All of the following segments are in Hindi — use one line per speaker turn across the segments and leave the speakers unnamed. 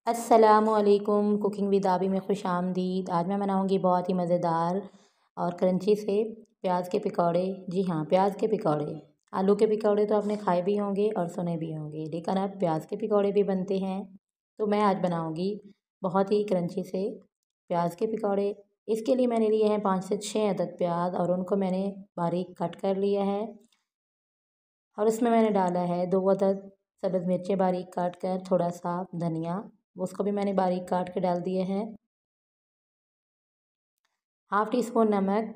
अस्सलामुअलैकुम। कुकिंग विद आबी में खुश आमदीद। आज मैं बनाऊंगी बहुत ही मज़ेदार और क्रंची से प्याज के पकौड़े। जी हाँ, प्याज के पकौड़े। आलू के पकौड़े तो आपने खाए भी होंगे और सुने भी होंगे, लेकिन अब प्याज के पकौड़े भी बनते हैं। तो मैं आज बनाऊंगी बहुत ही क्रंची से प्याज के पकौड़े। इसके लिए मैंने लिए हैं 5 से 6 अदद प्याज और उनको मैंने बारीक कट कर लिया है। और उसमें मैंने डाला है 2 अदद सब्ज़ मिर्चें बारीक काट कर, थोड़ा सा धनिया उसको भी मैंने बारीक काट के डाल दिए हैं। हाफ़ टी स्पून नमक,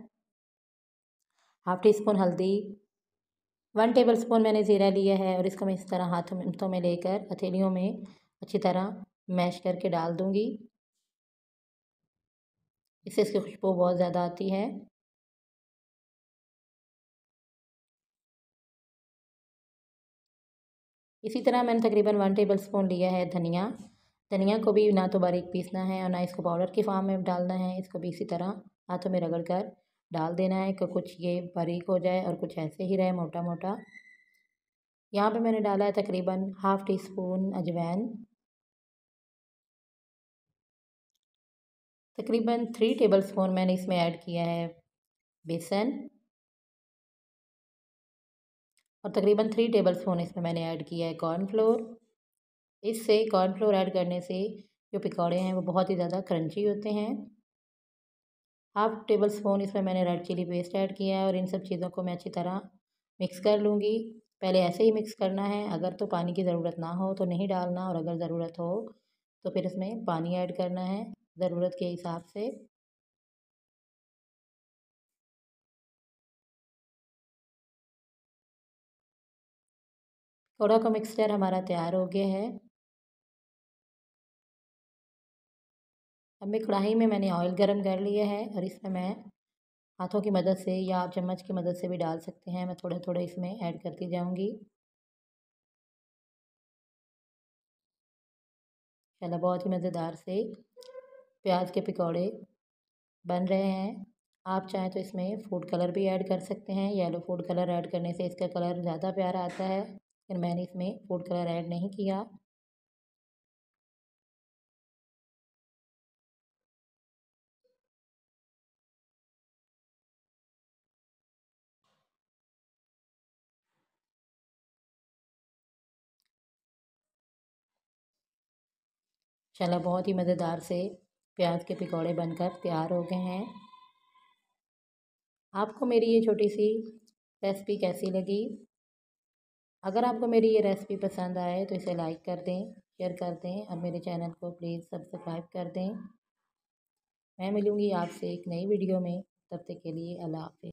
हाफ़ टी स्पून हल्दी, 1 टेबल स्पून मैंने ज़ीरा लिया है और इसको मैं इस तरह हाथों में लेकर हथेलियों में अच्छी तरह मैश करके डाल दूँगी। इससे इसकी खुशबू बहुत ज़्यादा आती है। इसी तरह मैंने तकरीबन 1 टेबल स्पून लिया है धनिया। धनिया को भी ना तो बारीक पीसना है और ना इसको पाउडर की फॉर्म में डालना है। इसको भी इसी तरह हाथों में रगड़ कर डाल देना है कि कुछ ये बारीक हो जाए और कुछ ऐसे ही रहे मोटा मोटा। यहाँ पे मैंने डाला है तकरीबन हाफ़ टी स्पून अजवाइन, तकरीबन 3 टेबल स्पून मैंने इसमें ऐड किया है बेसन और तकरीबन 3 टेबल स्पून इसमें मैंने ऐड किया है कॉर्नफ्लोर। इससे कॉर्नफ्लोर ऐड करने से जो पकौड़े हैं वो बहुत ही ज़्यादा क्रंची होते हैं। हाफ़ टेबल स्पून इसमें मैंने रेड चिली पेस्ट ऐड किया है और इन सब चीज़ों को मैं अच्छी तरह मिक्स कर लूँगी। पहले ऐसे ही मिक्स करना है, अगर तो पानी की ज़रूरत ना हो तो नहीं डालना और अगर ज़रूरत हो तो फिर इसमें पानी ऐड करना है ज़रूरत के हिसाब से। पकौड़ा का मिक्सचर हमारा तैयार हो गया है। अब मैं कढ़ाई में मैंने ऑयल गरम कर लिया है और इसमें मैं हाथों की मदद से या आप चम्मच की मदद से भी डाल सकते हैं। मैं थोड़े थोड़े इसमें ऐड करती जाऊँगी। चलो, बहुत ही मज़ेदार से प्याज के पकौड़े बन रहे हैं। आप चाहें तो इसमें फूड कलर भी ऐड कर सकते हैं। येलो फूड कलर ऐड करने से इसका कलर ज़्यादा प्यारा आता है, लेकिन मैंने इसमें फूड कलर ऐड नहीं किया। चलो, बहुत ही मज़ेदार से प्याज के पकौड़े बनकर तैयार हो गए हैं। आपको मेरी ये छोटी सी रेसिपी कैसी लगी? अगर आपको मेरी ये रेसिपी पसंद आए तो इसे लाइक कर दें, शेयर कर दें और मेरे चैनल को प्लीज़ सब्सक्राइब कर दें। मैं मिलूँगी आपसे एक नई वीडियो में, तब तक के लिए अल्लाह हाफ़िज़।